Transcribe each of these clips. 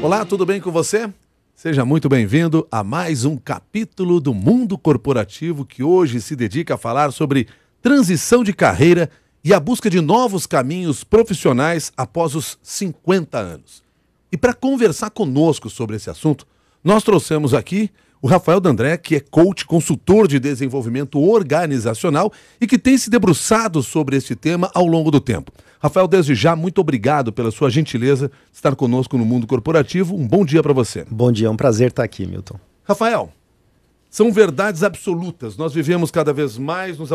Olá, tudo bem com você? Seja muito bem-vindo a mais um capítulo do Mundo Corporativo que hoje se dedica a falar sobre transição de carreira e a busca de novos caminhos profissionais após os 50 anos. E para conversar conosco sobre esse assunto, nós trouxemos aqui o Rafael D'André, que é coach, consultor de desenvolvimento organizacional e que tem se debruçado sobre esse tema ao longo do tempo. Rafael, desde já, muito obrigado pela sua gentileza de estar conosco no Mundo Corporativo. Um bom dia para você. Bom dia, é um prazer estar aqui, Milton. Rafael, são verdades absolutas. Nós vivemos cada vez mais, nos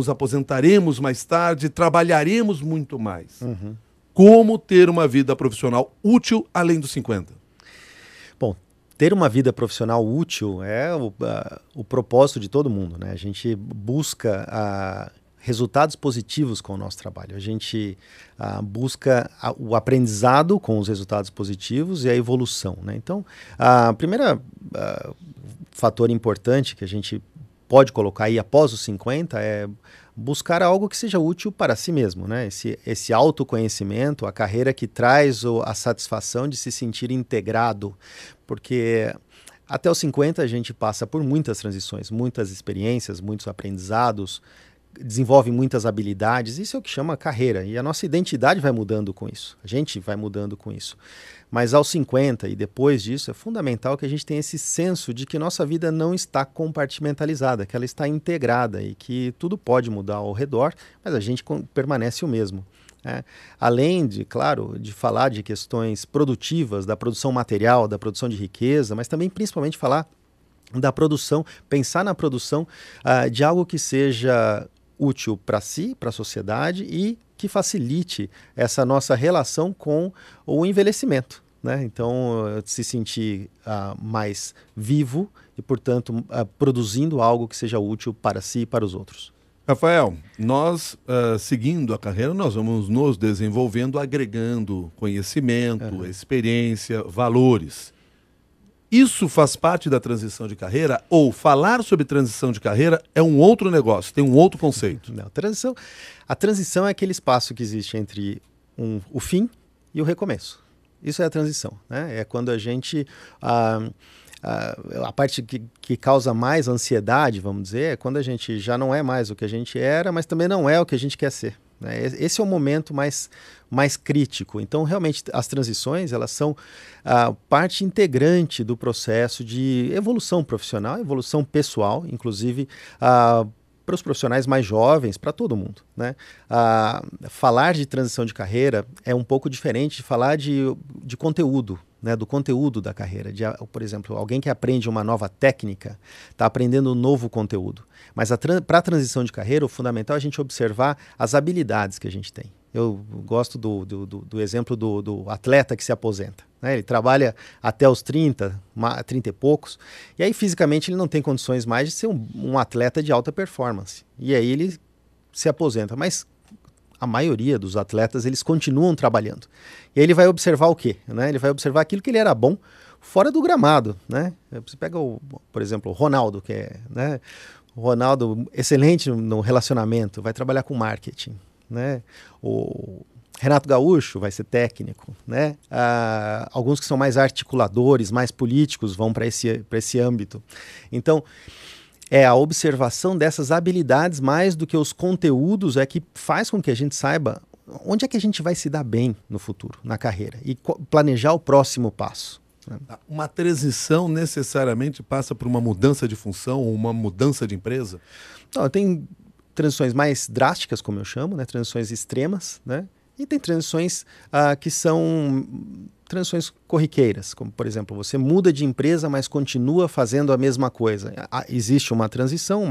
aposentaremos mais tarde, trabalharemos muito mais. Como ter uma vida profissional útil além dos 50? Bom, ter uma vida profissional útil é o propósito de todo mundo, né? A gente busca resultados positivos com o nosso trabalho. A gente busca o aprendizado com os resultados positivos e a evolução, né? Então, a primeira fator importante que a gente pode colocar aí após os 50 é buscar algo que seja útil para si mesmo, né? Esse autoconhecimento, a carreira que traz a satisfação de se sentir integrado, porque até os 50 a gente passa por muitas transições, muitas experiências, muitos aprendizados, desenvolve muitas habilidades, isso é o que chama carreira, e a nossa identidade vai mudando com isso, a gente vai mudando com isso. Mas aos 50 e depois disso, é fundamental que a gente tenha esse senso de que nossa vida não está compartimentalizada, que ela está integrada e que tudo pode mudar ao redor, mas a gente permanece o mesmo. Além de, claro, de falar de questões produtivas, da produção material, da produção de riqueza, mas também principalmente falar da produção, pensar na produção de algo que seja útil para si, para a sociedade e que facilite essa nossa relação com o envelhecimento, né? Então, se sentir mais vivo e, portanto, produzindo algo que seja útil para si e para os outros. Rafael, nós, seguindo a carreira, nós vamos nos desenvolvendo, agregando conhecimento, experiência, valores. Isso faz parte da transição de carreira ou falar sobre transição de carreira é um outro negócio, tem um outro conceito? Não, a transição é aquele espaço que existe entre o fim e o recomeço. Isso é a transição, né? É quando a gente... a parte que causa mais ansiedade, vamos dizer, é quando a gente já não é mais o que a gente era, mas também não é o que a gente quer ser, né? Esse é o momento mais crítico. Então, realmente, as transições, elas são parte integrante do processo de evolução profissional, evolução pessoal, inclusive para os profissionais mais jovens, para todo mundo, né? Falar de transição de carreira é um pouco diferente de falar de conteúdo, né, do conteúdo da carreira. Por exemplo, alguém que aprende uma nova técnica está aprendendo um novo conteúdo. Mas para a transição de carreira, o fundamental é a gente observar as habilidades que a gente tem. Eu gosto do exemplo do atleta que se aposenta, né? Ele trabalha até os 30 e poucos, e aí fisicamente ele não tem condições mais de ser um atleta de alta performance. E aí ele se aposenta, mas a maioria dos atletas, eles continuam trabalhando. E aí ele vai observar o quê? Né? Ele vai observar aquilo que ele era bom fora do gramado, né? Você pega, por exemplo, o Ronaldo, que é, né? O Ronaldo, excelente no relacionamento, vai trabalhar com marketing, né? O Renato Gaúcho vai ser técnico, né? Alguns que são mais articuladores, mais políticos, vão para esse âmbito. Então, é a observação dessas habilidades mais do que os conteúdos é que faz com que a gente saiba onde é que a gente vai se dar bem no futuro, na carreira, e planejar o próximo passo. Uma transição necessariamente passa por uma mudança de função ou uma mudança de empresa? Não, tem transições mais drásticas, como eu chamo, né? Transições extremas, né? E tem transições que são transições corriqueiras, como, por exemplo, você muda de empresa, mas continua fazendo a mesma coisa. Existe uma transição,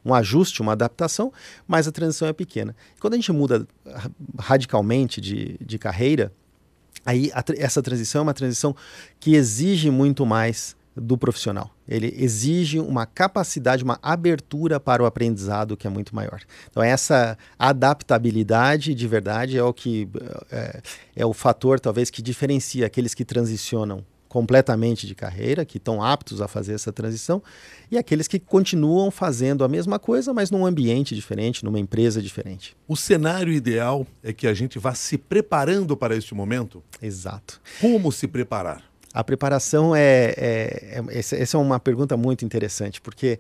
um ajuste, uma adaptação, mas a transição é pequena. Quando a gente muda radicalmente de carreira, aí essa transição é uma transição que exige muito mais do profissional. Ele exige uma capacidade, uma abertura para o aprendizado que é muito maior. Então essa adaptabilidade de verdade é o que é o fator talvez que diferencia aqueles que transicionam completamente de carreira, que estão aptos a fazer essa transição, e aqueles que continuam fazendo a mesma coisa, mas num ambiente diferente, numa empresa diferente. O cenário ideal é que a gente vá se preparando para este momento? Exato. Como se preparar? A preparação essa é uma pergunta muito interessante, porque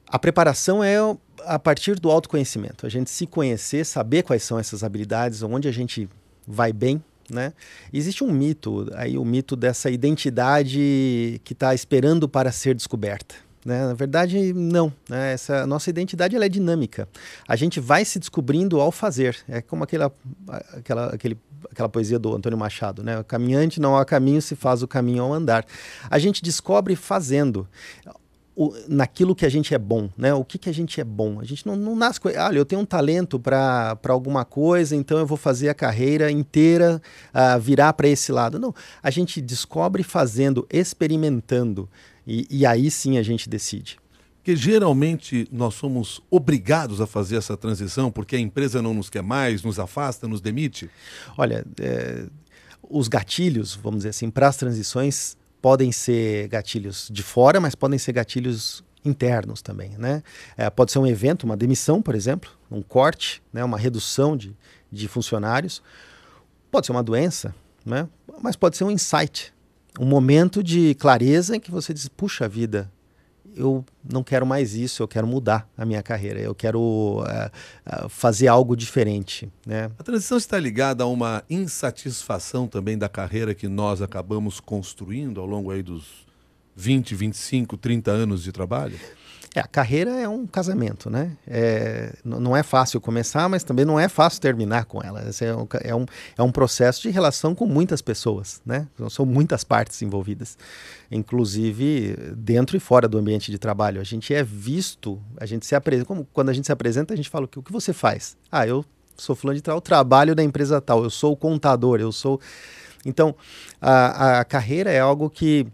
a preparação é a partir do autoconhecimento. A gente se conhecer, saber quais são essas habilidades, onde a gente vai bem, né? Existe um mito, aí o mito dessa identidade que está esperando para ser descoberta, né? Na verdade, não, né? Essa nossa identidade ela é dinâmica. A gente vai se descobrindo ao fazer. É como aquela poesia do Antônio Machado, né? O caminhante não há caminho, se faz o caminho ao andar. A gente descobre fazendo. Naquilo que a gente é bom, né? O que a gente é bom. A gente não nasce com... Olha, eu tenho um talento para alguma coisa, então eu vou fazer a carreira inteira virar para esse lado. Não, a gente descobre fazendo, experimentando, e aí sim a gente decide. Porque geralmente nós somos obrigados a fazer essa transição porque a empresa não nos quer mais, nos afasta, nos demite? Olha, os gatilhos, vamos dizer assim, para as transições podem ser gatilhos de fora, mas podem ser gatilhos internos também, né? Pode ser um evento, uma demissão, por exemplo, um corte, né? Uma redução de funcionários. Pode ser uma doença, né? Mas pode ser um insight, um momento de clareza em que você diz, puxa vida, eu não quero mais isso, eu quero mudar a minha carreira, eu quero fazer algo diferente, né? A transição está ligada a uma insatisfação também da carreira que nós acabamos construindo ao longo aí dos 20, 25, 30 anos de trabalho? A carreira é um casamento, né? Não é fácil começar, mas também não é fácil terminar com ela. Esse é um processo de relação com muitas pessoas, né? São muitas partes envolvidas, inclusive dentro e fora do ambiente de trabalho. A gente é visto, quando a gente se apresenta, a gente fala, o que você faz? Eu sou fulano de tal, trabalho da empresa tal, eu sou o contador, eu sou... Então, a carreira é algo que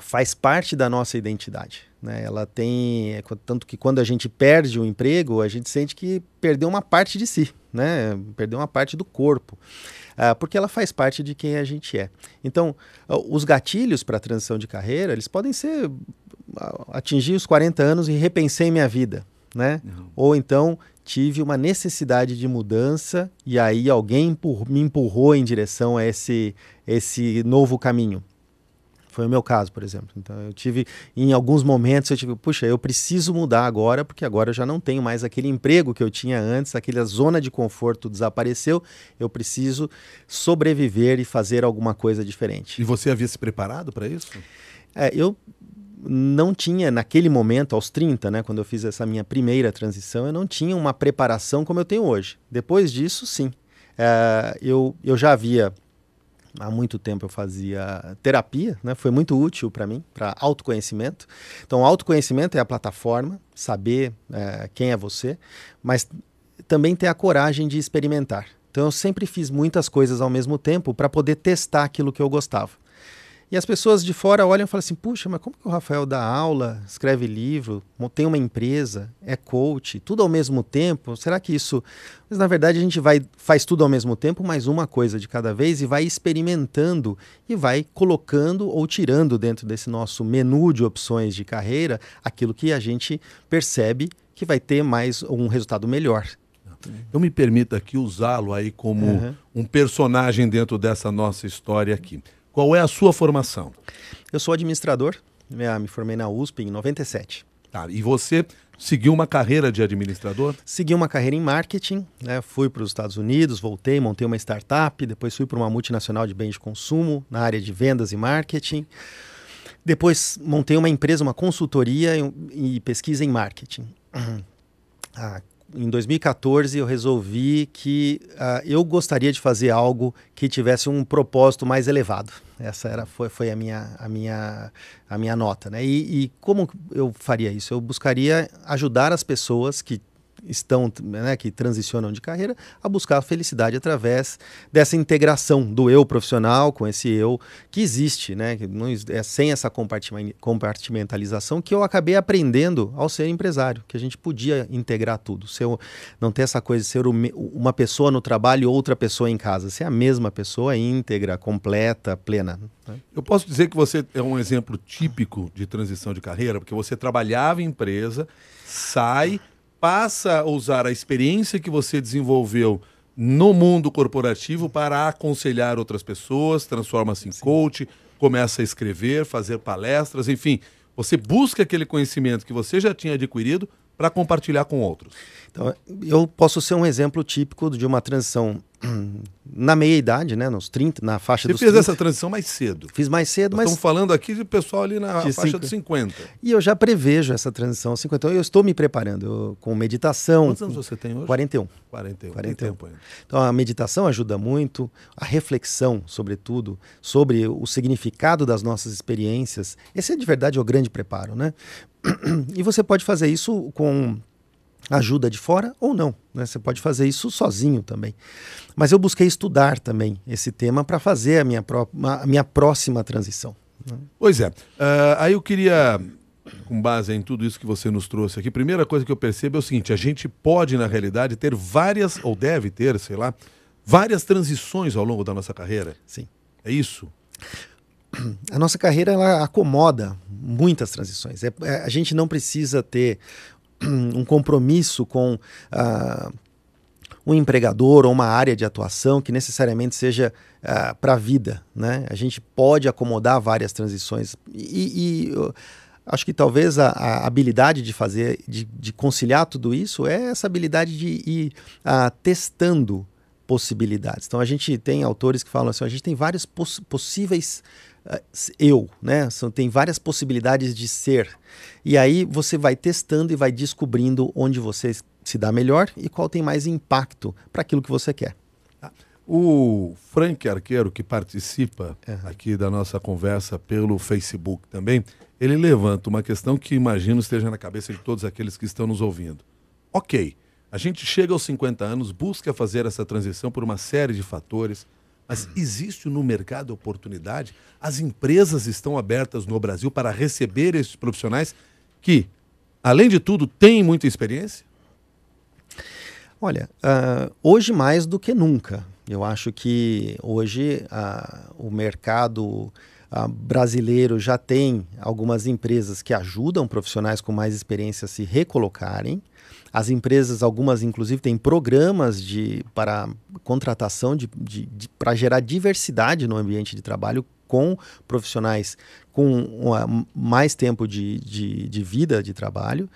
faz parte da nossa identidade, né? Ela tem, tanto que quando a gente perde o emprego, a gente sente que perdeu uma parte de si, né? Perdeu uma parte do corpo, porque ela faz parte de quem a gente é. Então, os gatilhos para a transição de carreira, eles podem ser atingir os 40 anos e repensei minha vida, né? Uhum. Ou então tive uma necessidade de mudança e aí alguém me empurrou em direção a esse novo caminho. Foi o meu caso, por exemplo. Então, em alguns momentos, puxa, eu preciso mudar agora, porque agora eu já não tenho mais aquele emprego que eu tinha antes, aquela zona de conforto desapareceu, eu preciso sobreviver e fazer alguma coisa diferente. E você havia se preparado para isso? Eu não tinha, naquele momento, aos 30, né, quando eu fiz essa minha primeira transição, eu não tinha uma preparação como eu tenho hoje. Depois disso, sim. Eu já havia... Há muito tempo eu fazia terapia, né? Foi muito útil para mim, para autoconhecimento. Então, autoconhecimento é a plataforma, saber quem é você, mas também ter a coragem de experimentar. Então, eu sempre fiz muitas coisas ao mesmo tempo para poder testar aquilo que eu gostava. E as pessoas de fora olham e falam assim, puxa, mas como que o Rafael dá aula, escreve livro, tem uma empresa, é coach, tudo ao mesmo tempo? Será que isso... Mas na verdade a gente faz tudo ao mesmo tempo, mas uma coisa de cada vez e vai experimentando e vai colocando ou tirando dentro desse nosso menu de opções de carreira aquilo que a gente percebe que vai ter mais um resultado melhor. Então me permita aqui usá-lo aí como um personagem dentro dessa nossa história aqui. Qual é a sua formação? Eu sou administrador, me formei na USP em 97. E você seguiu uma carreira de administrador? Segui uma carreira em marketing, né? Fui para os Estados Unidos, voltei, montei uma startup, depois fui para uma multinacional de bens de consumo na área de vendas e marketing. Depois montei uma empresa, uma consultoria e pesquisa em marketing. Em 2014 eu resolvi que eu gostaria de fazer algo que tivesse um propósito mais elevado. Essa foi a minha nota, né? E como eu faria isso? Eu buscaria ajudar as pessoas que estão, né, que transicionam de carreira, a buscar a felicidade através dessa integração do eu profissional com esse eu que existe, né, que não, é sem essa compartimentalização que eu acabei aprendendo ao ser empresário, que a gente podia integrar tudo, não ter essa coisa de ser uma pessoa no trabalho e outra pessoa em casa, ser a mesma pessoa íntegra, completa, plena. Né? Eu posso dizer que você é um exemplo típico de transição de carreira, porque você trabalhava em empresa, sai, passa a usar a experiência que você desenvolveu no mundo corporativo para aconselhar outras pessoas, transforma-se em coach, começa a escrever, fazer palestras, enfim, você busca aquele conhecimento que você já tinha adquirido para compartilhar com outros. Então, eu posso ser um exemplo típico de uma transição na meia-idade, né, nos 30, na faixa dos 30. Você fez essa transição mais cedo. Fiz mais cedo, mas... Estamos falando aqui de pessoal ali na faixa dos 50. E eu já prevejo essa transição aos 50. Então, eu estou me preparando com meditação. Quantos anos você tem hoje? 41. 41. Tem tempo ainda. Então, a meditação ajuda muito, a reflexão, sobretudo, sobre o significado das nossas experiências. Esse é, de verdade, o grande preparo, né? E você pode fazer isso com ajuda de fora ou não, né? Você pode fazer isso sozinho também. Mas eu busquei estudar também esse tema para fazer a minha próxima transição. Né? Pois é. Aí eu queria, com base em tudo isso que você nos trouxe aqui, primeira coisa que eu percebo é o seguinte, a gente pode, na realidade, ter várias, ou deve ter, sei lá, várias transições ao longo da nossa carreira. Sim. É isso? A nossa carreira, ela acomoda muitas transições. A gente não precisa ter um compromisso com um empregador ou uma área de atuação que necessariamente seja para a vida, né? A gente pode acomodar várias transições e eu acho que talvez a habilidade de fazer, de conciliar tudo isso é essa habilidade de ir testando possibilidades. Então a gente tem autores que falam assim, a gente tem vários possíveis né? Tem várias possibilidades de ser. E aí você vai testando e vai descobrindo onde você se dá melhor e qual tem mais impacto para aquilo que você quer. O Frank Arqueiro, que participa aqui da nossa conversa pelo Facebook também, ele levanta uma questão que imagino esteja na cabeça de todos aqueles que estão nos ouvindo. Ok, a gente chega aos 50 anos, busca fazer essa transição por uma série de fatores, mas existe no mercado oportunidade? As empresas estão abertas no Brasil para receber esses profissionais que, além de tudo, têm muita experiência? Olha, hoje mais do que nunca. Eu acho que hoje o mercado brasileiro já tem algumas empresas que ajudam profissionais com mais experiência a se recolocarem. As empresas, algumas inclusive, têm programas para contratação para gerar diversidade no ambiente de trabalho com profissionais com mais tempo de vida de trabalho.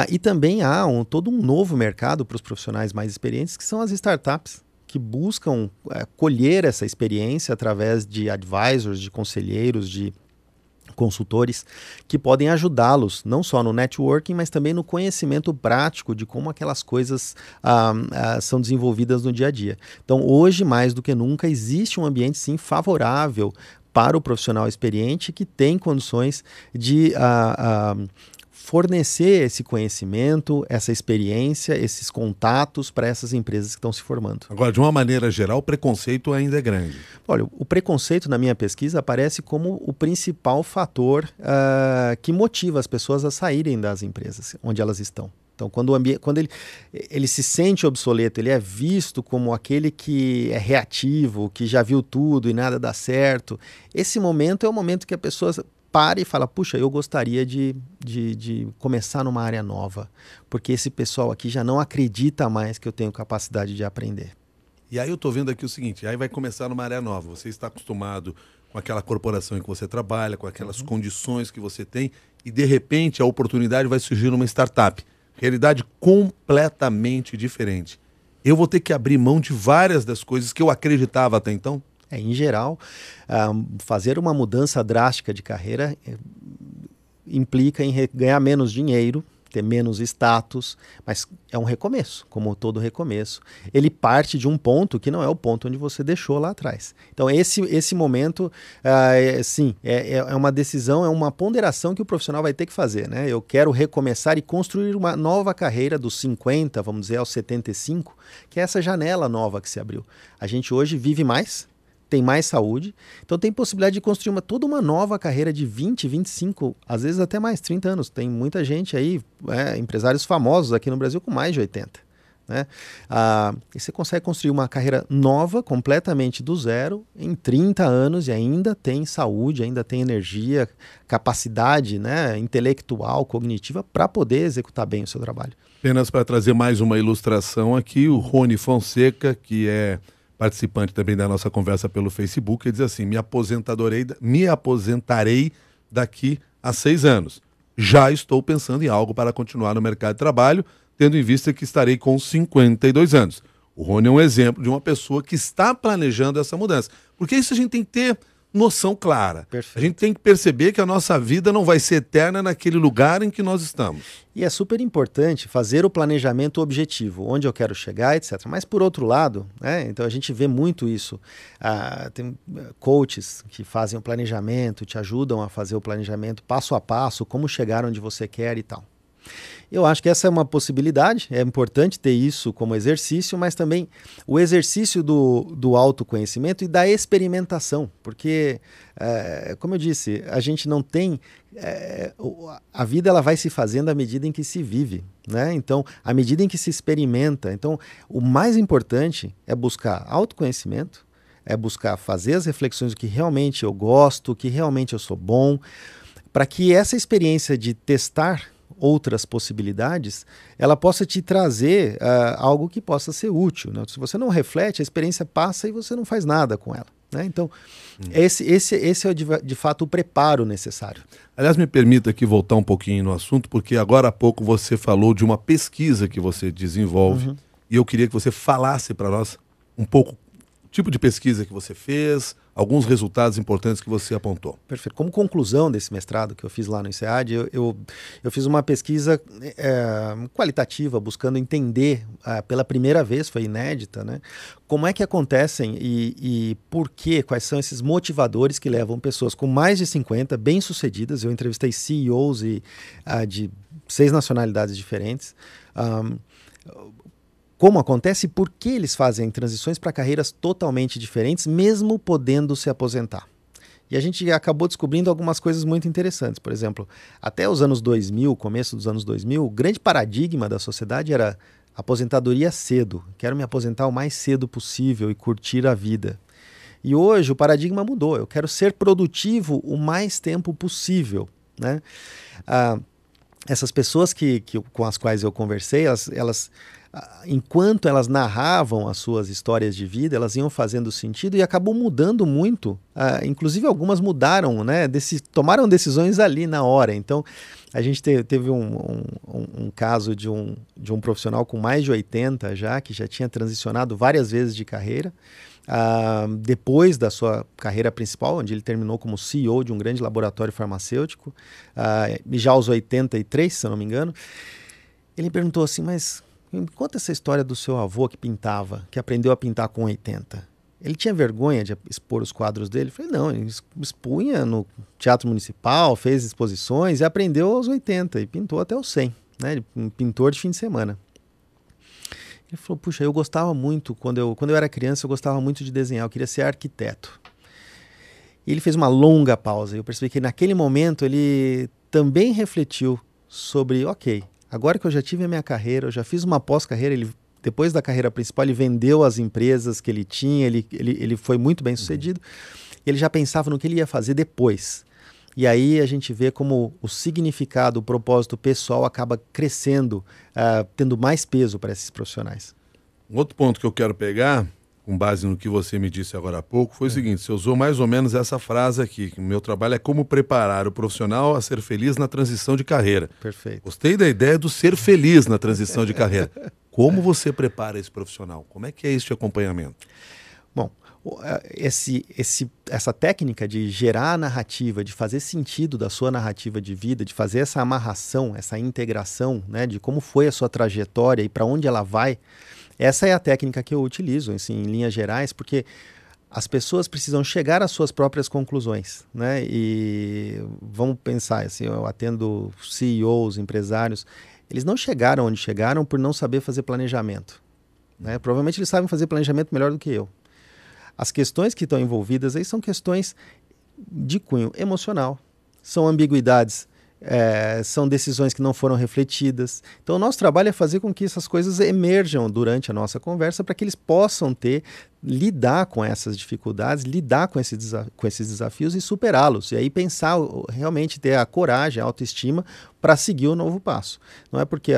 E também há todo um novo mercado para os profissionais mais experientes, que são as startups, que buscam colher essa experiência através de advisors, de conselheiros, de consultores que podem ajudá-los não só no networking, mas também no conhecimento prático de como aquelas coisas são desenvolvidas no dia a dia. Então, hoje, mais do que nunca, existe um ambiente, sim, favorável para o profissional experiente que tem condições de fornecer esse conhecimento, essa experiência, esses contatos para essas empresas que estão se formando. Agora, de uma maneira geral, o preconceito ainda é grande. Olha, o preconceito na minha pesquisa aparece como o principal fator que motiva as pessoas a saírem das empresas onde elas estão. Então, quando ele se sente obsoleto, ele é visto como aquele que é reativo, que já viu tudo e nada dá certo. Esse momento é o momento que a pessoa para e fala, puxa, eu gostaria de começar numa área nova, porque esse pessoal aqui já não acredita mais que eu tenho capacidade de aprender. E aí eu estou vendo aqui o seguinte, aí vai começar numa área nova, você está acostumado com aquela corporação em que você trabalha, com aquelas condições que você tem, e de repente a oportunidade vai surgir numa startup, realidade completamente diferente. Eu vou ter que abrir mão de várias das coisas que eu acreditava até então? Em geral, fazer uma mudança drástica de carreira implica em ganhar menos dinheiro, ter menos status, mas é um recomeço, como todo recomeço. Ele parte de um ponto que não é o ponto onde você deixou lá atrás. Então esse momento, sim, é uma decisão, é uma ponderação que o profissional vai ter que fazer, né? Eu quero recomeçar e construir uma nova carreira dos 50, vamos dizer, aos 75, que é essa janela nova que se abriu. A gente hoje vive mais, tem mais saúde, então tem possibilidade de construir toda uma nova carreira de 20, 25, às vezes até mais, 30 anos. Tem muita gente aí, empresários famosos aqui no Brasil com mais de 80. Né? E você consegue construir uma carreira nova, completamente do zero, em 30 anos e ainda tem saúde, ainda tem energia, capacidade, né, intelectual, cognitiva para poder executar bem o seu trabalho. Apenas para trazer mais uma ilustração aqui, o Rony Fonseca, que é participante também da nossa conversa pelo Facebook, ele diz assim: me aposentarei daqui a 6 anos. Já estou pensando em algo para continuar no mercado de trabalho, tendo em vista que estarei com 52 anos. O Rony é um exemplo de uma pessoa que está planejando essa mudança. Porque isso a gente tem que ter noção clara. Perfeito. A gente tem que perceber que a nossa vida não vai ser eterna naquele lugar em que nós estamos. E é super importante fazer o planejamento objetivo, onde eu quero chegar, etc. Mas, por outro lado, né, então a gente vê muito isso. Tem coaches que fazem o planejamento, te ajudam a fazer o planejamento passo a passo, como chegar onde você quer e tal. Eu acho que essa é uma possibilidade, é importante ter isso como exercício, mas também o exercício do autoconhecimento e da experimentação, porque, como eu disse, a gente não tem... a vida ela vai se fazendo à medida em que se vive, né? Então, à medida em que se experimenta. Então, o mais importante é buscar autoconhecimento, é buscar fazer as reflexões do que realmente eu gosto, o que realmente eu sou bom, para que essa experiência de testar outras possibilidades, ela possa te trazer algo que possa ser útil, né? Se você não reflete, a experiência passa e você não faz nada com ela, né? Então, esse é de fato o preparo necessário. Aliás, me permita aqui voltar um pouquinho no assunto, porque agora há pouco você falou de uma pesquisa que você desenvolve, e eu queria que você falasse para nós um pouco o tipo de pesquisa que você fez, alguns resultados importantes que você apontou. Perfeito. Como conclusão desse mestrado que eu fiz lá no INSEAD, eu fiz uma pesquisa qualitativa, buscando entender, pela primeira vez, foi inédita, né, como é que acontecem e por quê, quais são esses motivadores que levam pessoas com mais de 50, bem-sucedidas. Eu entrevistei CEOs de 6 nacionalidades diferentes, como acontece e por que eles fazem transições para carreiras totalmente diferentes, mesmo podendo se aposentar. E a gente acabou descobrindo algumas coisas muito interessantes. Por exemplo, até os anos 2000, começo dos anos 2000, o grande paradigma da sociedade era aposentadoria cedo. Quero me aposentar o mais cedo possível e curtir a vida. E hoje o paradigma mudou. Eu quero ser produtivo o mais tempo possível, né? Essas pessoas com as quais eu conversei, elas enquanto elas narravam as suas histórias de vida, elas iam fazendo sentido e acabou mudando muito. Inclusive algumas mudaram, né? Tomaram decisões ali na hora. Então a gente teve um caso de um profissional com mais de 80 que já tinha transicionado várias vezes de carreira. Depois da sua carreira principal, onde ele terminou como CEO de um grande laboratório farmacêutico, e já aos 83, se eu não me engano, ele perguntou assim: mas me conta essa história do seu avô que pintava, que aprendeu a pintar com 80. Ele tinha vergonha de expor os quadros dele? Eu falei: não, ele expunha no Teatro Municipal, fez exposições e aprendeu aos 80 e pintou até os 100, né? Um pintor de fim de semana. Ele falou: puxa, eu gostava muito, quando eu era criança, eu gostava muito de desenhar, eu queria ser arquiteto. E ele fez uma longa pausa, e eu percebi que naquele momento ele também refletiu sobre, ok, agora que eu já tive a minha carreira, eu já fiz uma pós-carreira, depois da carreira principal, ele vendeu as empresas que ele tinha, ele foi muito bem sucedido, ele já pensava no que ele ia fazer depois. E aí a gente vê como o significado, o propósito pessoal acaba crescendo, tendo mais peso para esses profissionais. Um outro ponto que eu quero pegar, com base no que você me disse agora há pouco, foi o seguinte: você usou mais ou menos essa frase aqui, que o meu trabalho é como preparar o profissional a ser feliz na transição de carreira. Perfeito. Gostei da ideia do ser feliz na transição de carreira. Como você prepara esse profissional? Como é que é esse acompanhamento? Bom, Essa técnica de gerar a narrativa, de fazer sentido da sua narrativa de vida, de fazer essa amarração, essa integração, né, de como foi a sua trajetória e para onde ela vai, essa é a técnica que eu utilizo, assim, em linhas gerais, porque as pessoas precisam chegar às suas próprias conclusões, né? E vamos pensar, assim, eu atendo CEOs, empresários, eles não chegaram onde chegaram por não saber fazer planejamento, né? Provavelmente eles sabem fazer planejamento melhor do que eu. As questões que estão envolvidas aí são questões de cunho emocional, são ambiguidades, são decisões que não foram refletidas. Então o nosso trabalho é fazer com que essas coisas emerjam durante a nossa conversa para que eles possam lidar com essas dificuldades, lidar com esses desafios e superá-los. E aí pensar, realmente ter a coragem, a autoestima para seguir o novo passo. Não é porque,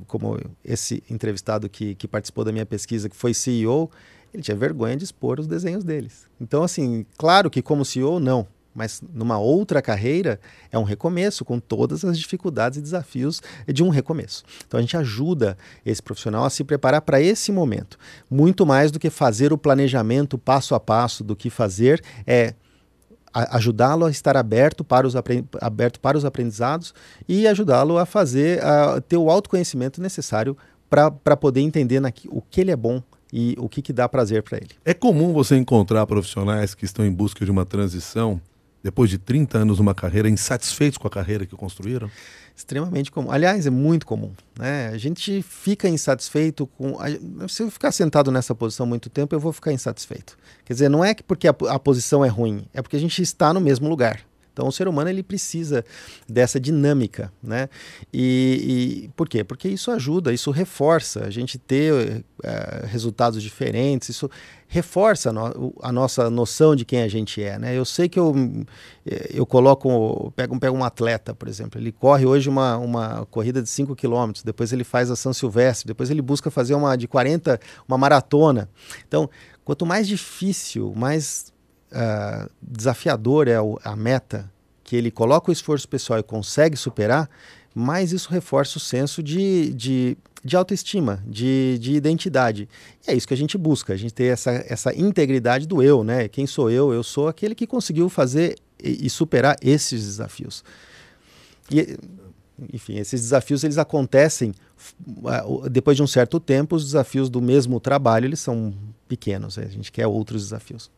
como esse entrevistado que participou da minha pesquisa, que foi CEO, ele tinha vergonha de expor os desenhos deles. Então, assim, claro que como CEO, não. Mas numa outra carreira é um recomeço com todas as dificuldades e desafios de um recomeço. Então a gente ajuda esse profissional a se preparar para esse momento. Muito mais do que fazer o planejamento passo a passo, do que fazer ajudá-lo a estar aberto para os aprendizados e ajudá-lo a ter o autoconhecimento necessário para poder entender o que ele é bom e o que dá prazer para ele. É comum você encontrar profissionais que estão em busca de uma transição depois de 30 anos numa carreira, insatisfeitos com a carreira que construíram? Extremamente comum. Aliás, é muito comum, né? A gente fica insatisfeito se eu ficar sentado nessa posição muito tempo, eu vou ficar insatisfeito. Quer dizer, não é porque a posição é ruim, é porque a gente está no mesmo lugar. Então, o ser humano ele precisa dessa dinâmica, né? E por quê? Porque isso ajuda, isso reforça a gente ter resultados diferentes, isso reforça a nossa noção de quem a gente é, né? Eu sei que eu pego um atleta, por exemplo, ele corre hoje uma corrida de 5 km, depois ele faz a São Silvestre, depois ele busca fazer uma de 40, uma maratona. Então, quanto mais difícil, mais desafiador é a meta, que ele coloca o esforço pessoal e consegue superar, mais isso reforça o senso de autoestima, de identidade. E é isso que a gente busca, a gente ter essa integridade do eu, né? Quem sou eu? Eu sou aquele que conseguiu fazer e superar esses desafios. E, enfim, esses desafios eles acontecem depois de um certo tempo. Os desafios do mesmo trabalho eles são pequenos, a gente quer outros desafios.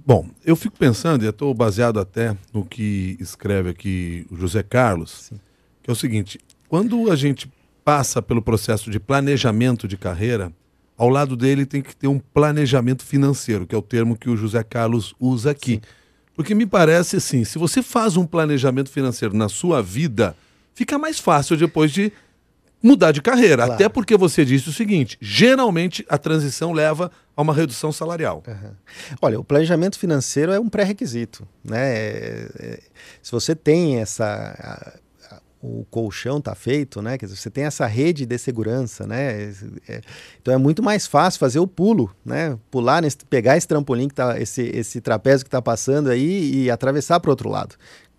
Bom, eu fico pensando, e eu estou baseado até no que escreve aqui o José Carlos, sim, que é o seguinte: quando a gente passa pelo processo de planejamento de carreira, ao lado dele tem que ter um planejamento financeiro, que é o termo que o José Carlos usa aqui. Sim. Porque me parece assim, se você faz um planejamento financeiro na sua vida, fica mais fácil depois de mudar de carreira. Claro. Até porque você disse o seguinte: geralmente a transição leva a uma redução salarial. Uhum. Olha, o planejamento financeiro é um pré-requisito, né? Se você tem o colchão está feito, né? Quer dizer, você tem essa rede de segurança, né? Então é muito mais fácil fazer o pulo, né? Pular, pegar esse trampolim, esse trapézio que está passando aí e atravessar para o outro lado.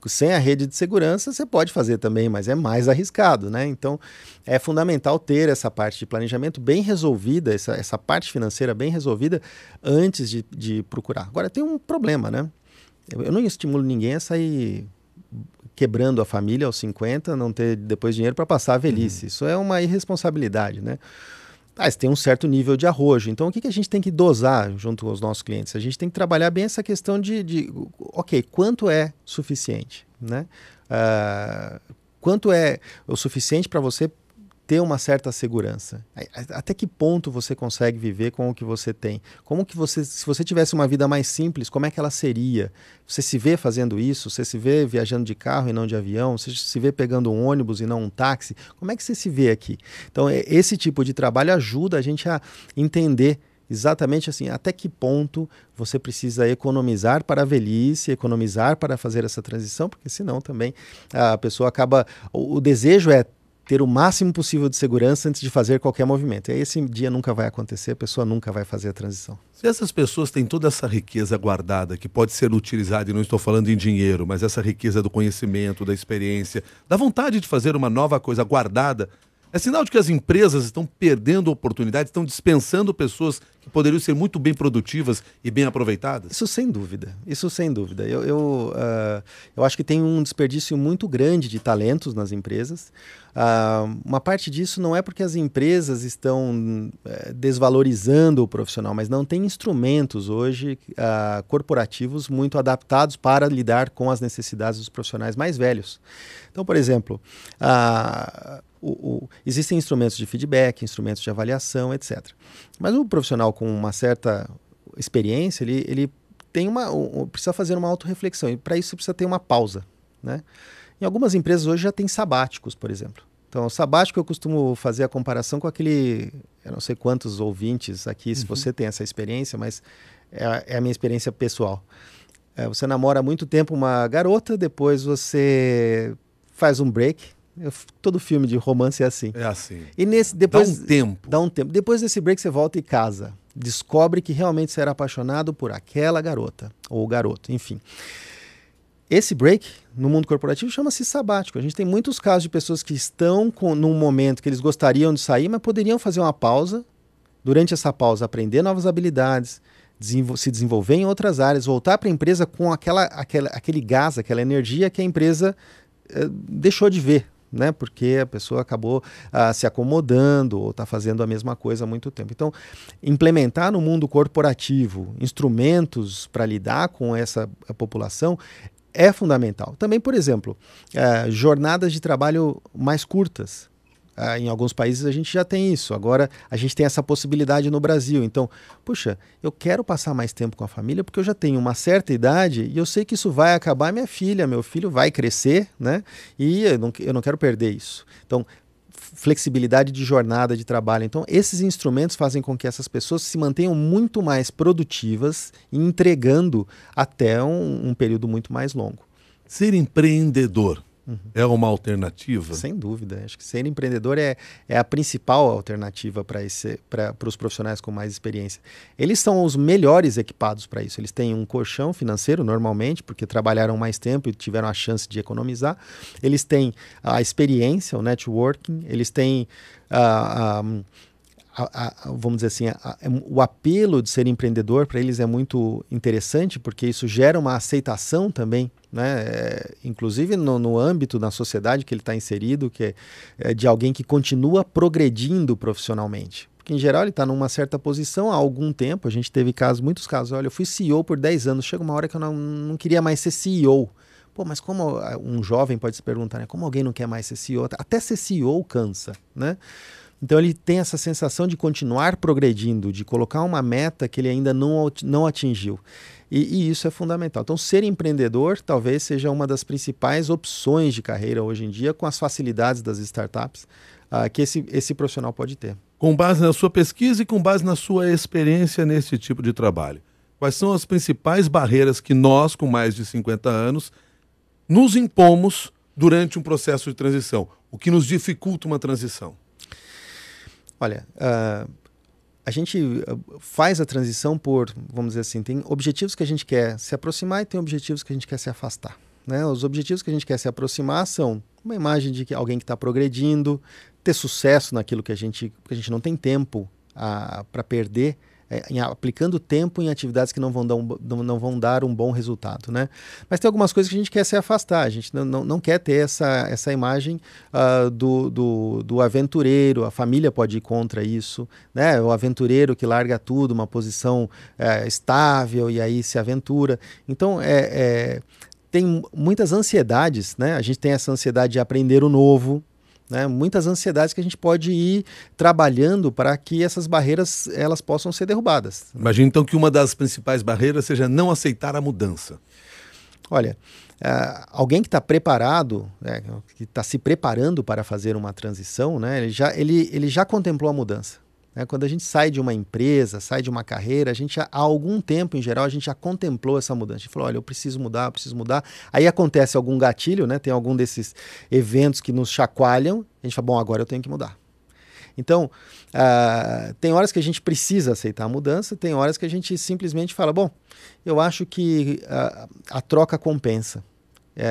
Sem a rede de segurança você pode fazer também, mas é mais arriscado, né? Então é fundamental ter essa parte de planejamento bem resolvida, essa parte financeira bem resolvida antes de procurar. Agora tem um problema, né? Eu não estimulo ninguém a sair quebrando a família aos 50, não ter depois dinheiro para passar a velhice. Isso é uma irresponsabilidade, né? Você tem um certo nível de arrojo. Então, o que a gente tem que dosar junto aos nossos clientes? A gente tem que trabalhar bem essa questão ok, quanto é suficiente, né? Quanto é o suficiente para você ter uma certa segurança? Até que ponto você consegue viver com o que você tem? Se você tivesse uma vida mais simples, como é que ela seria? Você se vê fazendo isso? Você se vê viajando de carro e não de avião? Você se vê pegando um ônibus e não um táxi? Como é que você se vê aqui? Então, esse tipo de trabalho ajuda a gente a entender exatamente assim, até que ponto você precisa economizar para a velhice, economizar para fazer essa transição, porque senão também a pessoa acaba... O desejo é ter o máximo possível de segurança antes de fazer qualquer movimento. E aí esse dia nunca vai acontecer, a pessoa nunca vai fazer a transição. Se essas pessoas têm toda essa riqueza guardada, que pode ser utilizada, e não estou falando em dinheiro, mas essa riqueza do conhecimento, da experiência, da vontade de fazer uma nova coisa guardada, É sinal de que as empresas estão perdendo oportunidades, estão dispensando pessoas que poderiam ser muito bem produtivas e bem aproveitadas? Isso sem dúvida, isso sem dúvida. Eu acho que tem um desperdício muito grande de talentos nas empresas. Uma parte disso não é porque as empresas estão desvalorizando o profissional, mas não tem instrumentos hoje corporativos muito adaptados para lidar com as necessidades dos profissionais mais velhos. Então, por exemplo, existem instrumentos de feedback, instrumentos de avaliação, etc. Mas o profissional com uma certa experiência, ele tem precisa fazer uma autorreflexão, e para isso precisa ter uma pausa, né? Em algumas empresas hoje já tem sabáticos, por exemplo. Então, o sabático eu costumo fazer a comparação com aquele, eu não sei quantos ouvintes aqui, se você tem essa experiência, mas é a minha experiência pessoal. Você namora há muito tempo uma garota, depois você faz um break. Todo filme de romance é assim. É assim. E depois, dá um tempo. Dá um tempo. Depois desse break você volta e casa. Descobre que realmente você era apaixonado por aquela garota, ou garoto, enfim. Esse break, no mundo corporativo, chama-se sabático. A gente tem muitos casos de pessoas que estão num momento que eles gostariam de sair, mas poderiam fazer uma pausa. Durante essa pausa, aprender novas habilidades, se desenvolver em outras áreas, voltar para a empresa com aquele gás, aquela energia que a empresa deixou de ver, né? Porque a pessoa acabou se acomodando ou está fazendo a mesma coisa há muito tempo. Então, implementar no mundo corporativo instrumentos para lidar com essa população é fundamental. Também, por exemplo, jornadas de trabalho mais curtas. Em alguns países a gente já tem isso. Agora a gente tem essa possibilidade no Brasil. Então, puxa, eu quero passar mais tempo com a família porque eu já tenho uma certa idade e eu sei que isso vai acabar. Minha filha, meu filho vai crescer, né? E eu não quero perder isso. Então, flexibilidade de jornada de trabalho. Então, esses instrumentos fazem com que essas pessoas se mantenham muito mais produtivas e entregando até um período muito mais longo. Ser empreendedor é uma alternativa? Sem dúvida. Acho que ser empreendedor é a principal alternativa para os profissionais com mais experiência. Eles são os melhores equipados para isso. Eles têm um colchão financeiro, normalmente, porque trabalharam mais tempo e tiveram a chance de economizar. Eles têm a experiência, o networking. Eles têm vamos dizer assim, o apelo de ser empreendedor para eles é muito interessante, porque isso gera uma aceitação também, né? Inclusive no âmbito da sociedade que ele está inserido, que é de alguém que continua progredindo profissionalmente. Porque, em geral, ele está numa certa posição há algum tempo. A gente teve muitos casos. Olha, eu fui CEO por 10 anos, chega uma hora que eu não queria mais ser CEO. Pô, mas como um jovem pode se perguntar, né? Como alguém não quer mais ser CEO? Até ser CEO cansa, né? Então ele tem essa sensação de continuar progredindo, de colocar uma meta que ele ainda não atingiu. E isso é fundamental. Então ser empreendedor talvez seja uma das principais opções de carreira hoje em dia, com as facilidades das startups que esse profissional pode ter. Com base na sua pesquisa e com base na sua experiência nesse tipo de trabalho, quais são as principais barreiras que nós, com mais de 50 anos, nos impomos durante um processo de transição? O que nos dificulta uma transição? Olha, a gente faz a transição vamos dizer assim, tem objetivos que a gente quer se aproximar e tem objetivos que a gente quer se afastar, né? Os objetivos que a gente quer se aproximar são uma imagem de alguém que está progredindo, ter sucesso naquilo que a gente não tem tempo para perder, aplicando tempo em atividades que não vão dar um bom resultado, né? Mas tem algumas coisas que a gente quer se afastar, a gente não quer ter essa imagem do aventureiro. A família pode ir contra isso, né? O aventureiro que larga tudo, uma posição estável e aí se aventura. Então, tem muitas ansiedades, né? A gente tem essa ansiedade de aprender o novo, né? Muitas ansiedades que a gente pode ir trabalhando para que essas barreiras elas possam ser derrubadas. Imagino então que uma das principais barreiras seja não aceitar a mudança. Olha, alguém que está preparado, né, que está se preparando para fazer uma transição, né, ele já contemplou a mudança. Quando a gente sai de uma empresa, sai de uma carreira, há algum tempo, em geral, a gente já contemplou essa mudança. A gente falou, olha, eu preciso mudar. Aí acontece algum gatilho, né? Tem algum desses eventos que nos chacoalham. A gente fala, bom, agora eu tenho que mudar. Então, tem horas que a gente precisa aceitar a mudança, tem horas que a gente simplesmente fala, bom, eu acho que a troca compensa.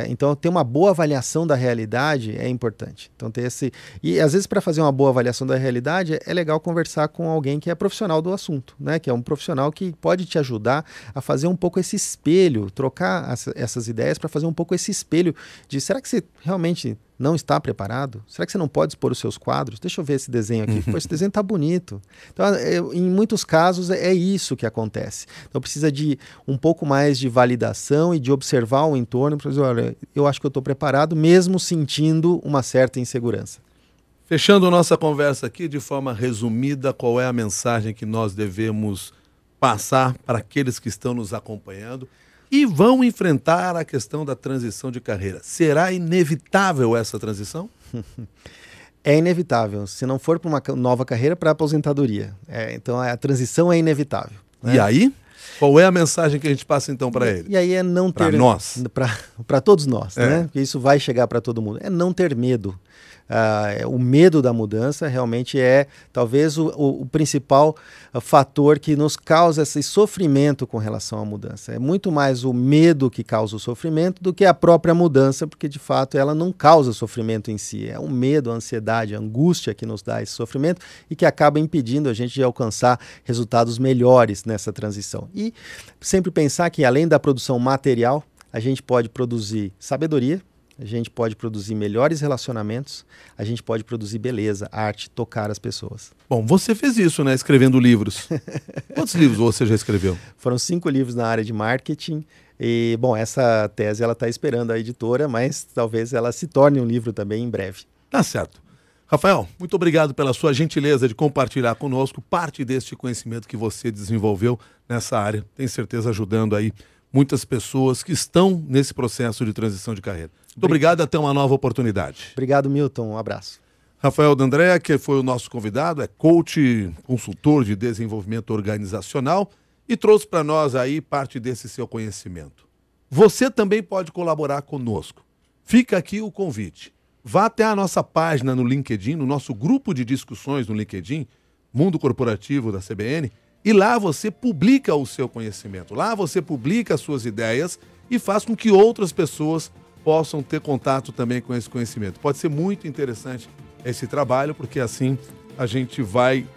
Então, ter uma boa avaliação da realidade é importante. Então, ter esse... E, às vezes, para fazer uma boa avaliação da realidade, é legal conversar com alguém que é profissional do assunto, né? Que é um profissional que pode te ajudar a fazer um pouco esse espelho, trocar essas ideias para fazer um pouco esse espelho de será que você realmente não está preparado? Será que você não pode expor os seus quadros? Deixa eu ver esse desenho aqui. Pô, esse desenho está bonito. Então, em muitos casos, é isso que acontece. Então, precisa de um pouco mais de validação e de observar o entorno para dizer, olha, eu acho que eu estou preparado, mesmo sentindo uma certa insegurança. Fechando nossa conversa aqui, de forma resumida, qual é a mensagem que nós devemos passar para aqueles que estão nos acompanhando e vão enfrentar a questão da transição de carreira? Será inevitável essa transição? É inevitável. Se não for para uma nova carreira, para a aposentadoria. Então, a transição é inevitável. Né? E aí? Qual é a mensagem que a gente passa então para ele? E aí é não ter... Para nós. Para todos nós, né? Porque isso vai chegar para todo mundo. É não ter medo. O medo da mudança realmente é talvez o principal fator que nos causa esse sofrimento com relação à mudança. É muito mais o medo que causa o sofrimento do que a própria mudança, porque de fato ela não causa sofrimento em si. É o medo, a ansiedade, a angústia que nos dá esse sofrimento e que acaba impedindo a gente de alcançar resultados melhores nessa transição. E sempre pensar que além da produção material, a gente pode produzir sabedoria, a gente pode produzir melhores relacionamentos, a gente pode produzir beleza, arte, tocar as pessoas. Bom, você fez isso, né? Escrevendo livros. Quantos livros você já escreveu? Foram 5 livros na área de marketing. E, bom, essa tese ela está esperando a editora, mas talvez ela se torne um livro também em breve. Tá certo. Rafael, muito obrigado pela sua gentileza de compartilhar conosco parte deste conhecimento que você desenvolveu nessa área. Tenho certeza ajudando aí muitas pessoas que estão nesse processo de transição de carreira. Muito obrigado e até uma nova oportunidade. Obrigado, Milton. Um abraço. Rafael D'Andrea, que foi o nosso convidado, é coach, consultor de desenvolvimento organizacional e trouxe para nós aí parte desse seu conhecimento. Você também pode colaborar conosco. Fica aqui o convite. Vá até a nossa página no LinkedIn, no nosso grupo de discussões no LinkedIn, Mundo Corporativo da CBN, e lá você publica o seu conhecimento. Lá você publica as suas ideias e faz com que outras pessoas possam ter contato também com esse conhecimento. Pode ser muito interessante esse trabalho, porque assim a gente vai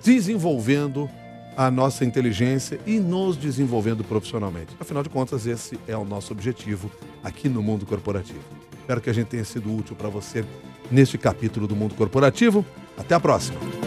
desenvolvendo a nossa inteligência e nos desenvolvendo profissionalmente. Afinal de contas, esse é o nosso objetivo aqui no Mundo Corporativo. Espero que a gente tenha sido útil para você neste capítulo do Mundo Corporativo. Até a próxima!